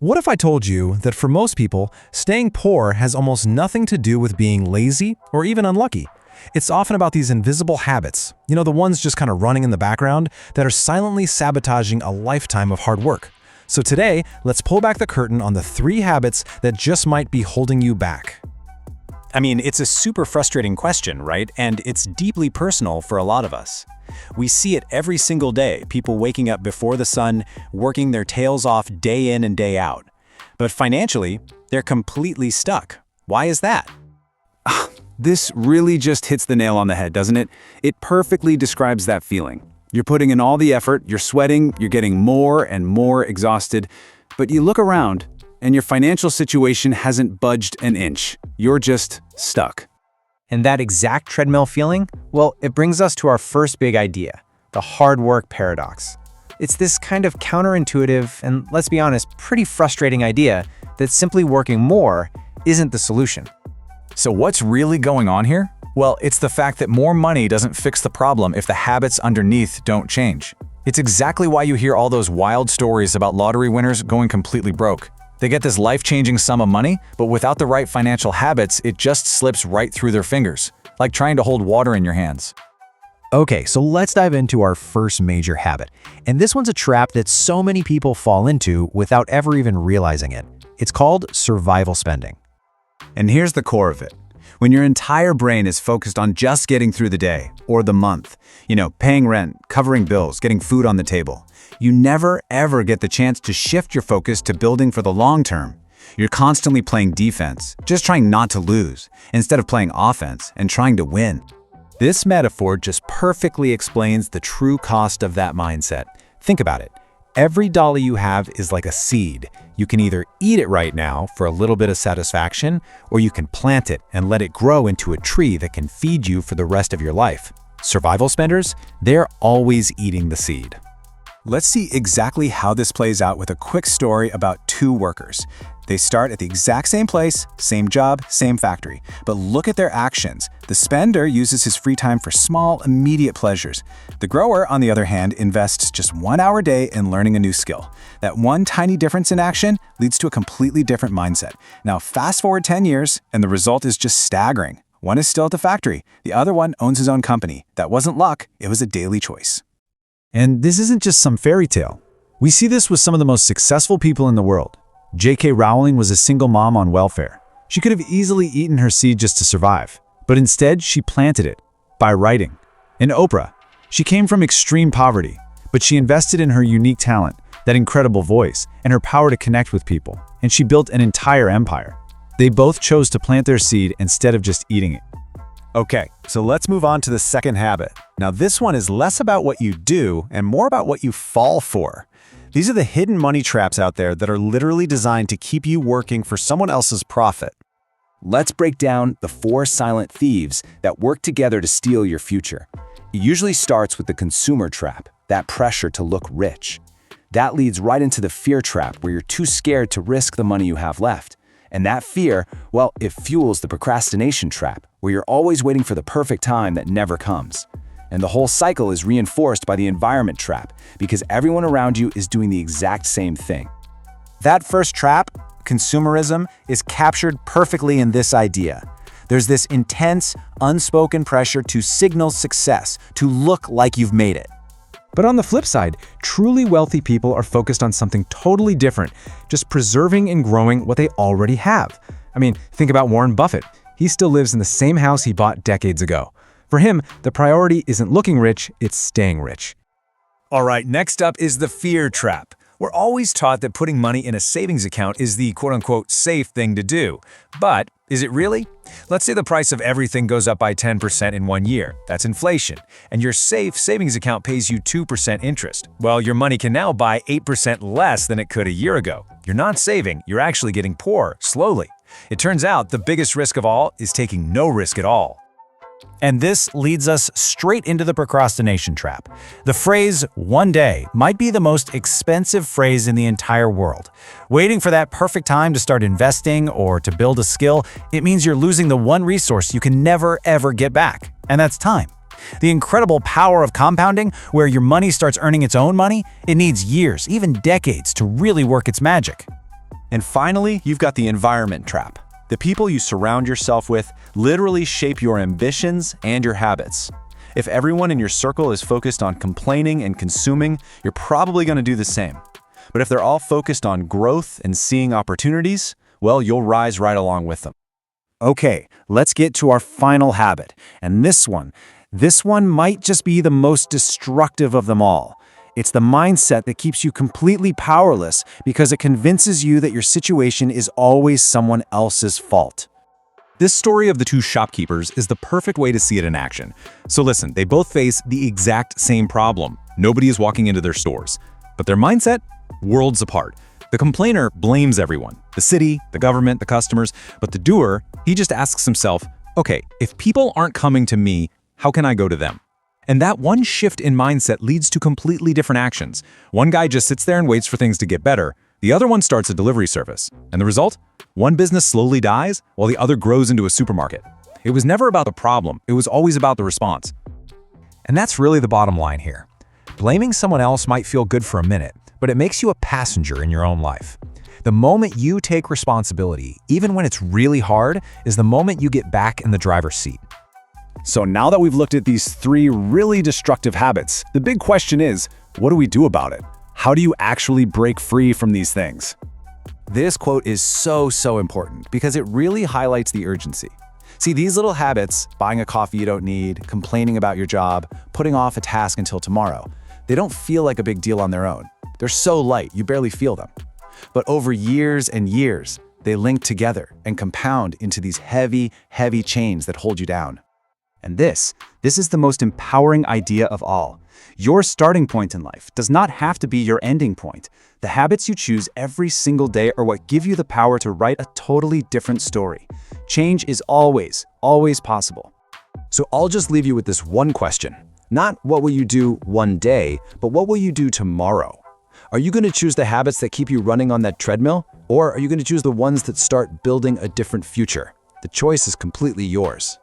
What if I told you that for most people, staying poor has almost nothing to do with being lazy or even unlucky? It's often about these invisible habits, the ones just kind of running in the background that are silently sabotaging a lifetime of hard work. So today, let's pull back the curtain on the 3 habits that just might be holding you back. It's a super frustrating question, right? And it's deeply personal for a lot of us. We see it every single day, people waking up before the sun, working their tails off day in and day out. But financially, they're completely stuck. Why is that? This really just hits the nail on the head, doesn't it? It perfectly describes that feeling. You're putting in all the effort, you're sweating, you're getting more and more exhausted, but you look around and your financial situation hasn't budged an inch. You're just stuck. And that exact treadmill feeling, well, it brings us to our first big idea, the hard work paradox. It's this kind of counterintuitive and, let's be honest, pretty frustrating idea that simply working more isn't the solution. So what's really going on here? Well, it's the fact that more money doesn't fix the problem if the habits underneath don't change. It's exactly why you hear all those wild stories about lottery winners going completely broke. They get this life-changing sum of money, but without the right financial habits, it just slips right through their fingers, like trying to hold water in your hands. Okay, so let's dive into our first major habit. And this one's a trap that so many people fall into without ever even realizing it. It's called survival spending. And here's the core of it. When your entire brain is focused on just getting through the day or the month, paying rent, covering bills, getting food on the table, you never ever get the chance to shift your focus to building for the long term. You're constantly playing defense, just trying not to lose, instead of playing offense and trying to win. This metaphor just perfectly explains the true cost of that mindset. Think about it. Every dollar you have is like a seed. You can either eat it right now for a little bit of satisfaction, or you can plant it and let it grow into a tree that can feed you for the rest of your life. Survival spenders, they're always eating the seed. Let's see exactly how this plays out with a quick story about 2 workers. They start at the exact same place, same job, same factory. But look at their actions. The spender uses his free time for small, immediate pleasures. The grower, on the other hand, invests just 1 hour a day in learning a new skill. That one tiny difference in action leads to a completely different mindset. Now fast forward 10 years, and the result is just staggering. One is still at the factory. The other one owns his own company. That wasn't luck, it was a daily choice. And this isn't just some fairy tale. We see this with some of the most successful people in the world. J.K. Rowling was a single mom on welfare. She could have easily eaten her seed just to survive, but instead she planted it by writing. And Oprah, she came from extreme poverty, but she invested in her unique talent, that incredible voice, and her power to connect with people, and she built an entire empire. They both chose to plant their seed instead of just eating it. Okay, so let's move on to the second habit. Now this one is less about what you do and more about what you fall for. These are the hidden money traps out there that are literally designed to keep you working for someone else's profit. Let's break down the 4 silent thieves that work together to steal your future. It usually starts with the consumer trap, that pressure to look rich. That leads right into the fear trap, where you're too scared to risk the money you have left. And that fear, well, it fuels the procrastination trap, where you're always waiting for the perfect time that never comes. And the whole cycle is reinforced by the environment trap, because everyone around you is doing the exact same thing. That first trap, consumerism, is captured perfectly in this idea. There's this intense, unspoken pressure to signal success, to look like you've made it. But on the flip side, truly wealthy people are focused on something totally different, just preserving and growing what they already have. Think about Warren Buffett. He still lives in the same house he bought decades ago. For him, the priority isn't looking rich, it's staying rich. All right, next up is the fear trap. We're always taught that putting money in a savings account is the quote-unquote safe thing to do. But is it really? Let's say the price of everything goes up by 10% in 1 year. That's inflation. And your safe savings account pays you 2% interest. Well, your money can now buy 8% less than it could a year ago. You're not saving, you're actually getting poor, slowly. It turns out the biggest risk of all is taking no risk at all. And this leads us straight into the procrastination trap. The phrase, "one day," might be the most expensive phrase in the entire world. Waiting for that perfect time to start investing or to build a skill, it means you're losing the one resource you can never, ever get back, and that's time. The incredible power of compounding, where your money starts earning its own money, it needs years, even decades, to really work its magic. And finally, you've got the environment trap. The people you surround yourself with literally shape your ambitions and your habits. If everyone in your circle is focused on complaining and consuming, you're probably going to do the same. But if they're all focused on growth and seeing opportunities, well, you'll rise right along with them. Okay, let's get to our final habit. And this one might just be the most destructive of them all. It's the mindset that keeps you completely powerless because it convinces you that your situation is always someone else's fault. This story of the two shopkeepers is the perfect way to see it in action. So listen, they both face the exact same problem. Nobody is walking into their stores. But their mindset? Worlds apart. The complainer blames everyone, the city, the government, the customers, but the doer, he just asks himself, okay, if people aren't coming to me, how can I go to them? And that one shift in mindset leads to completely different actions. One guy just sits there and waits for things to get better. The other one starts a delivery service. And the result? One business slowly dies while the other grows into a supermarket. It was never about the problem. It was always about the response. And that's really the bottom line here. Blaming someone else might feel good for a minute, but it makes you a passenger in your own life. The moment you take responsibility, even when it's really hard, is the moment you get back in the driver's seat. So now that we've looked at these 3 really destructive habits, the big question is, what do we do about it? How do you actually break free from these things? This quote is so important because it really highlights the urgency. See, these little habits, buying a coffee you don't need, complaining about your job, putting off a task until tomorrow, they don't feel like a big deal on their own. They're so light, you barely feel them. But over years and years, they link together and compound into these heavy chains that hold you down. And this is the most empowering idea of all. Your starting point in life does not have to be your ending point. The habits you choose every single day are what give you the power to write a totally different story. Change is always possible. So I'll just leave you with this one question. Not what will you do one day, but what will you do tomorrow? Are you going to choose the habits that keep you running on that treadmill? Or are you going to choose the ones that start building a different future? The choice is completely yours.